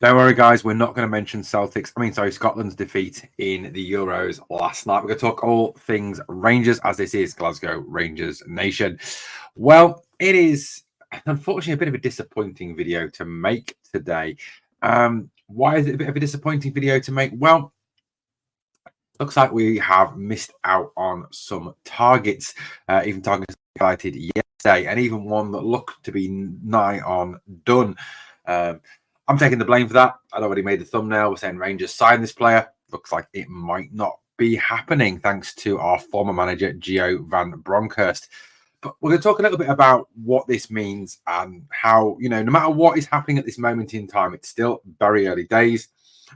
Don't worry, guys. We're not going to mention Scotland's defeat in the Euros last night. We're going to talk all things Rangers, as this is Glasgow Rangers Nation. Well, it is unfortunately a bit of a disappointing video to make today. Why is it a bit of a disappointing video to make? Well, looks like we have missed out on some targets, even targets highlighted yesterday, and even one that looked to be nigh on done. I'm taking the blame for that. I'd already made the thumbnail. We're saying Rangers signed this player. Looks like it might not be happening thanks to our former manager, Gio van Bronckhorst. But we're going to talk a little bit about what this means and how, no matter what is happening at this moment in time, it's still very early days.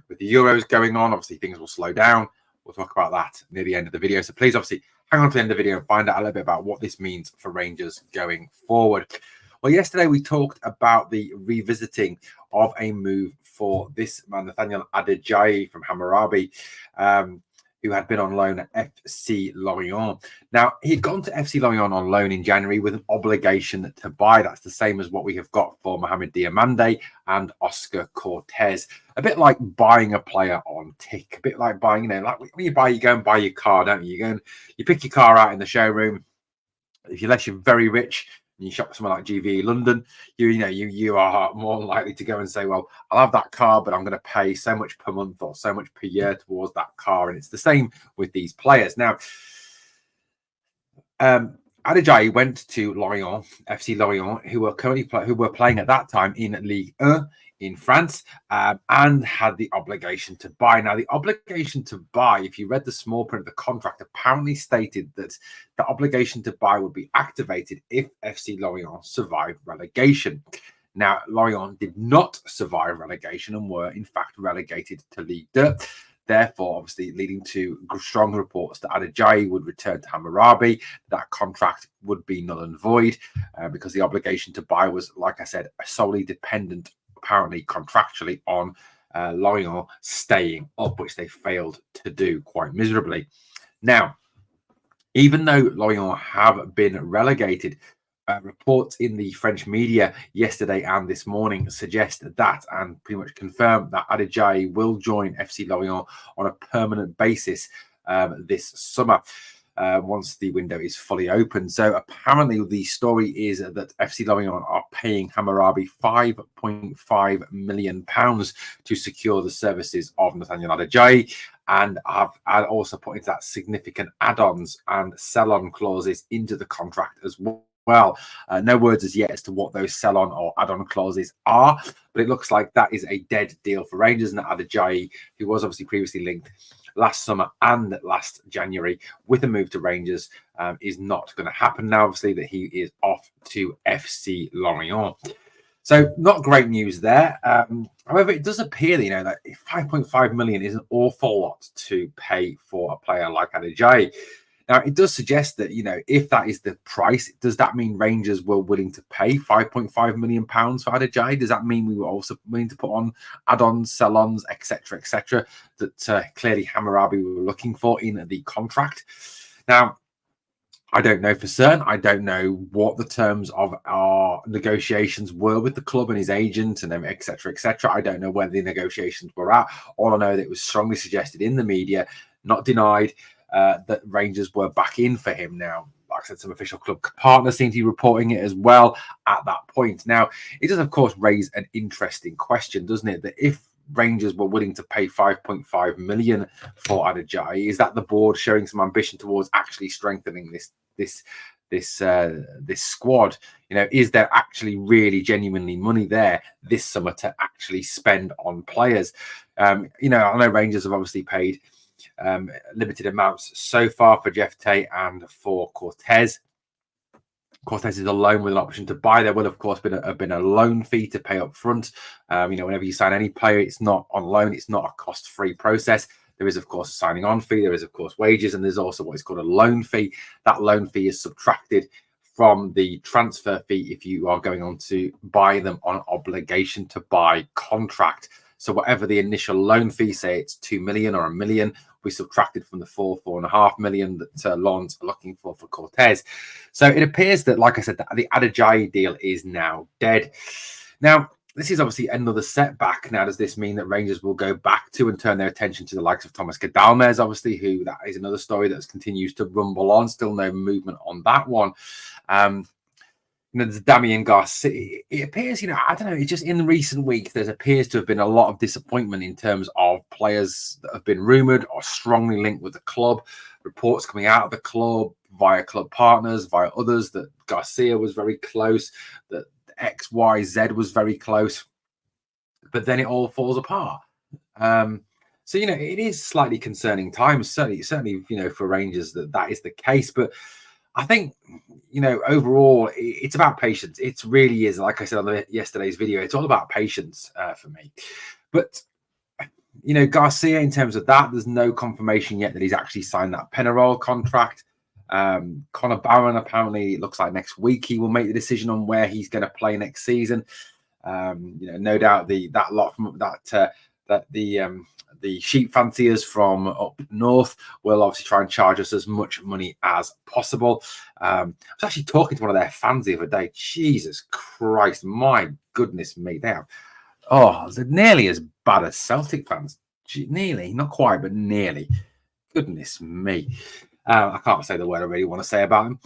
With the Euros going on, obviously things will slow down. We'll talk about that near the end of the video. So please, obviously, hang on to the end of the video and find out a little bit about what this means for Rangers going forward. Well, yesterday we talked about the revisiting of a move for this man, Nathaniel Adijei from Hammurabi, who had been on loan at FC Lorient. Now, he'd gone to FC Lorient on loan in January with an obligation to buy. That's the same as what we have got for Mohamed Diomande and Oscar Cortez. A bit like buying a player on Tik. A bit like buying, like when you go and buy your car, don't you? You pick your car out in the showroom. Unless you're very rich, and you shop somewhere like GVE London, you are more likely to go and say, well, I'll have that car, but I'm going to pay so much per month or so much per year towards that car. And it's the same with these players. Now, Adijei went to Lorient, FC Lorient, who were playing at that time in Ligue 1 in France, and had the obligation to buy. Now, the obligation to buy, if you read the small print of the contract, apparently stated that the obligation to buy would be activated if FC Lorient survived relegation. Now, Lorient did not survive relegation and were, in fact, relegated to Ligue 2. Therefore, obviously, leading to strong reports that Adijei would return to Hammurabi. That contract would be null and void because the obligation to buy was, like I said, solely dependent, apparently contractually, on Lorient staying up, which they failed to do quite miserably. Now, even though Lorient have been relegated, reports in the French media yesterday and this morning suggest that and pretty much confirm that Adijei will join FC Lorient on a permanent basis this summer once the window is fully open. So apparently the story is that FC Lorient are paying Hammurabi £5.5 million to secure the services of Nathaniel Adijei, and I've also put into that significant add-ons and sell-on clauses into the contract as well. No words as yet as to what those sell-on or add-on clauses are, but it looks like that is a dead deal for Rangers, and Adijei, who was obviously previously linked last summer and last January with a move to Rangers, is not going to happen now, obviously, that he is off to FC Lorient. So not great news there. However, it does appear that 5.5 million is an awful lot to pay for a player like Adijei. Now, it does suggest that, if that is the price, does that mean Rangers were willing to pay £5.5 million for Adijei? Does that mean we were also willing to put on add-ons, sell-ons, etc., that clearly Hammurabi were looking for in the contract? Now, I don't know for certain. I don't know what the terms of our negotiations were with the club and his agent and etc. I don't know where the negotiations were at. All I know that it was strongly suggested in the media, not denied, that Rangers were back in for him. Now, like I said, some official club partners seem to be reporting it as well at that point. Now, it does, of course, raise an interesting question, doesn't it? That if Rangers were willing to pay 5.5 million for Adijei, is that the board showing some ambition towards actually strengthening this squad? Is there actually really genuinely money there this summer to actually spend on players? I know Rangers have obviously paid limited amounts so far for Jephte and for Cortez. Cortez is a loan with an option to buy. There will, of course, have been a loan fee to pay up front. Whenever you sign any player, it's not on loan. It's not a cost-free process. There is, of course, a signing on fee. There is, of course, wages. And there's also what is called a loan fee. That loan fee is subtracted from the transfer fee if you are going on to buy them on an obligation to buy contract. So whatever the initial loan fee, say it's 2 million or 1 million, we subtracted from the 4.5 million that Lens are looking for Cortez. So it appears that, like I said, the Adijei deal is now dead. Now, this is obviously another setback. Now, does this mean that Rangers will go back to and turn their attention to the likes of Thomas Gedalmes, obviously, who that is another story that continues to rumble on. Still no movement on that one. There's Damian Garcia. It appears, I don't know, it's just in recent weeks, there appears to have been a lot of disappointment in terms of players that have been rumoured or strongly linked with the club. Reports coming out of the club via club partners, via others, that Garcia was very close, that XYZ was very close, but then it all falls apart. So, it is slightly concerning times, certainly, for Rangers that is the case. But I think, overall, it's about patience. It really is. Like I said on yesterday's video, it's all about patience for me. But, Garcia, in terms of that, there's no confirmation yet that he's actually signed that Penarol contract. Connor Barron, apparently, it looks like next week he will make the decision on where he's going to play next season. No doubt the sheep fanciers from up north will obviously try and charge us as much money as possible. I was actually talking to one of their fans the other day. Jesus Christ, my goodness me, they're nearly as bad as Celtic fans. Nearly, not quite, but nearly. Goodness me. I can't say the word I really want to say about him.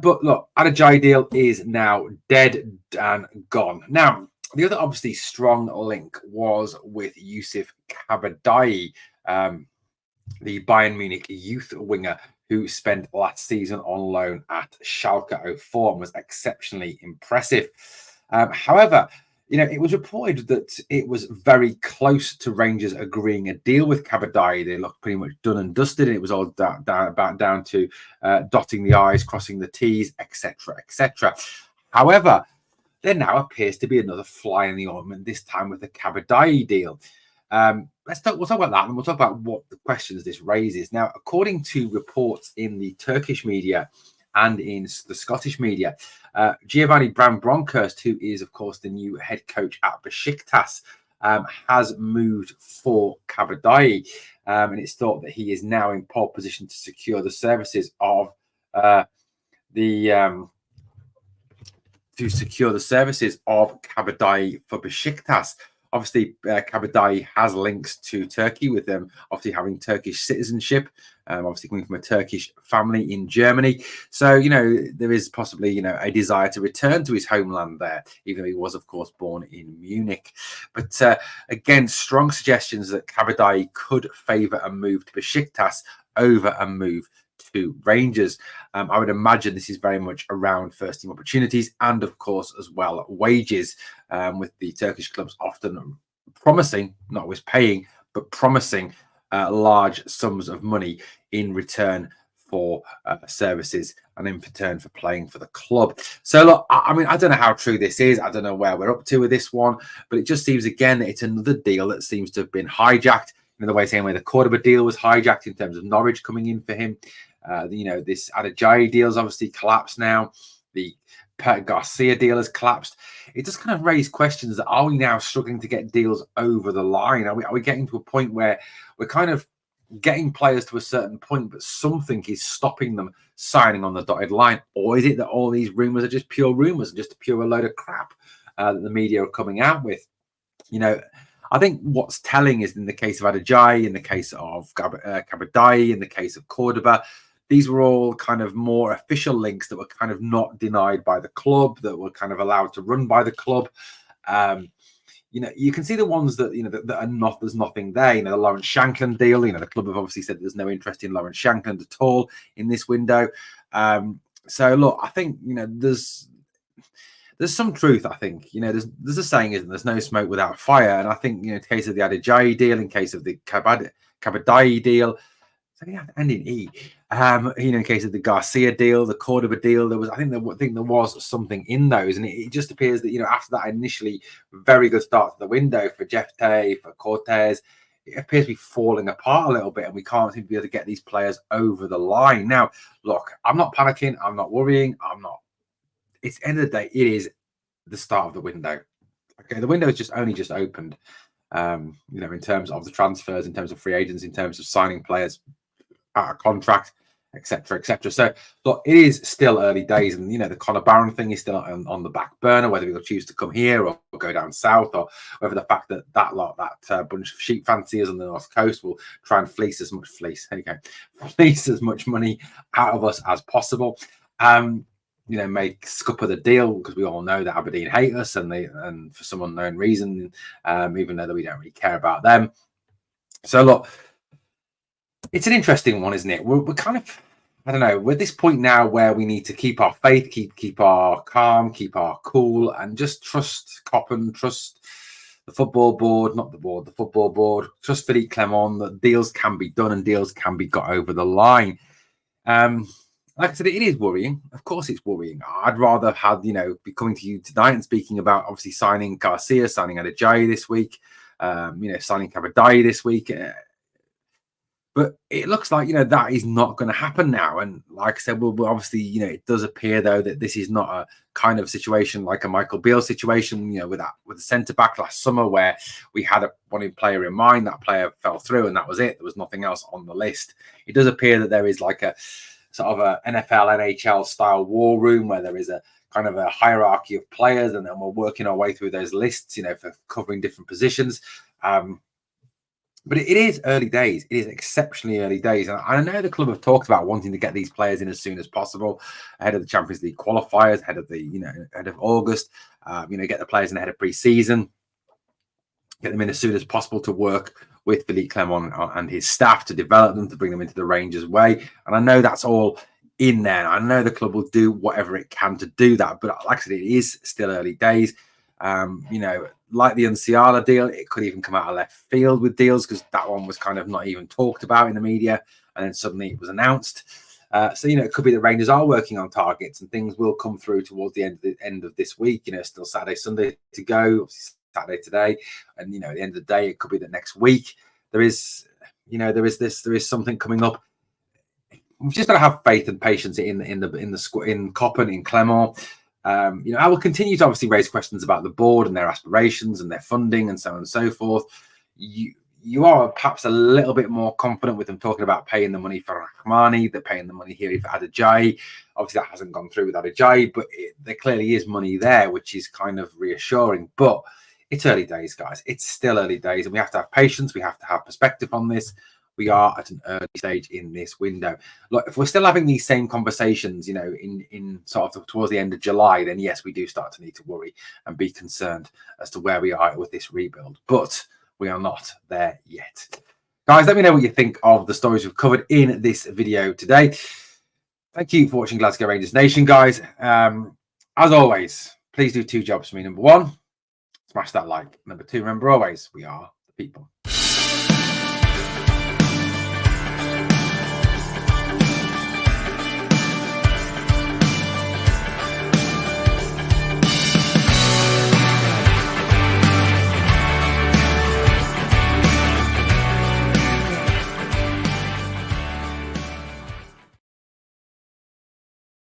But look, Adijei deal is now dead and gone. Now, the other obviously strong link was with Yusuf Kabadai, the Bayern Munich youth winger who spent last season on loan at Schalke 04 and was exceptionally impressive. However, it was reported that it was very close to Rangers agreeing a deal with Kabadai. They looked pretty much done and dusted, and it was all down to dotting the I's, crossing the T's, etc., etc. However, there now appears to be another fly in the ointment, this time with the Kabadai deal. We'll talk about that, and we'll talk about what the questions this raises. Now, according to reports in the Turkish media and in the Scottish media, Giovanni Bronckhorst, who is, of course, the new head coach at Besiktas, has moved for Kabadai, and it's thought that he is now in pole position to secure the services of Kabadai for Besiktas. Obviously, Kabadai has links to Turkey, with them obviously having Turkish citizenship, obviously coming from a Turkish family in Germany. So, there is possibly, a desire to return to his homeland there, even though he was, of course, born in Munich. But again, strong suggestions that Kabadai could favour a move to Besiktas over a move to Rangers. I would imagine this is very much around first team opportunities and, of course, as well, wages, with the Turkish clubs often promising, not always paying, but promising large sums of money in return for services and in return for playing for the club. So, look, I don't know how true this is. I don't know where we're up to with this one, but it just seems, again, that it's another deal that seems to have been hijacked in the same way the Cordoba deal was hijacked in terms of Norwich coming in for him. This Adijei deal has obviously collapsed now. The Garcia deal has collapsed. It just kind of raised questions that, are we now struggling to get deals over the line? Are we getting to a point where we're kind of getting players to a certain point, but something is stopping them signing on the dotted line? Or is it that all these rumours are just pure rumours and just a pure load of crap that the media are coming out with? I think what's telling is, in the case of Adijei, in the case of Kabadai, in the case of Cordoba, these were all kind of more official links that were kind of not denied by the club, that were kind of allowed to run by the club. You can see the ones that, that are not, there's nothing there. The Lawrence Shankland deal, the club have obviously said there's no interest in Lawrence Shankland at all in this window. So, look, I think, there's some truth. I think, there's a saying, isn't there? There's no smoke without fire. And I think, in case of the Adijei deal, in case of the Kabadai deal, and in E, in case of the Garcia deal, the Cordoba deal, I think there was something in those, and it just appears that, after that initially very good start to the window for Jefte, for Cortez, it appears to be falling apart a little bit, and we can't seem to be able to get these players over the line. Now, look, I'm not panicking, I'm not worrying, it's the end of the day, it is the start of the window. Okay, the window is only just opened. In terms of the transfers, in terms of free agents, in terms of signing players out of contract. etc., etc. So, look, it is still early days, and the Conor Barron thing is still on the back burner. Whether he'll choose to come here or go down south, or whether the fact that that bunch of sheep fanciers on the north coast will try and fleece as much money out of us as possible. Make scupper the deal, because we all know that Aberdeen hate us, and for some unknown reason, even though that we don't really care about them. So, look, it's an interesting one, isn't it? We're kind of, I don't know, we're at this point now where we need to keep our faith, keep our calm, keep our cool, and just trust Coppen, trust the football board, not the board, the football board, trust Philippe Clement, that deals can be done and deals can be got over the line. Like I said, it is worrying. Of course, it's worrying. I'd rather have, be coming to you tonight and speaking about obviously signing Garcia, signing Adijei this week, signing Adijei this week. But it looks like, that is not going to happen now. And like I said, we'll obviously, it does appear, though, that this is not a kind of situation like a Michael Beale situation, with the centre back last summer, where we had one player in mind. That player fell through and that was it. There was nothing else on the list. It does appear that there is like a sort of a NFL, NHL style war room, where there is a kind of a hierarchy of players, and then we're working our way through those lists, for covering different positions. But it is early days. It is exceptionally early days. And I know the club have talked about wanting to get these players in as soon as possible, ahead of the Champions League qualifiers, ahead of ahead of August, get the players in ahead of pre-season, get them in as soon as possible to work with Philippe Clement and his staff to develop them, to bring them into the Rangers way. And I know that's all in there. I know the club will do whatever it can to do that. But like I said, it is still early days. Like the Unciala deal, it could even come out of left field with deals, because that one was kind of not even talked about in the media, and then suddenly it was announced. So it could be that Rangers are working on targets, and things will come through towards the end of this week. Still Saturday, Sunday to go, Saturday today, and at the end of the day, it could be that next week there is something coming up. We've just got to have faith and patience in Coppen, in Clement. I will continue to obviously raise questions about the board and their aspirations and their funding and so on and so forth. You are perhaps a little bit more confident with them talking about paying the money for Rahmani. They're paying the money here for Adijei. Obviously, that hasn't gone through with Adijei, but there clearly is money there, which is kind of reassuring. But it's early days, guys. It's still early days, and we have to have patience. We have to have perspective on this. We are at an early stage in this window. Look, if we're still having these same conversations, in sort of towards the end of July, then yes, we do start to need to worry and be concerned as to where we are with this rebuild. But we are not there yet. Guys, let me know what you think of the stories we've covered in this video today. Thank you for watching Glasgow Rangers Nation, guys. As always, please do two jobs for me. Number one, smash that like. Number two, remember always, we are the people.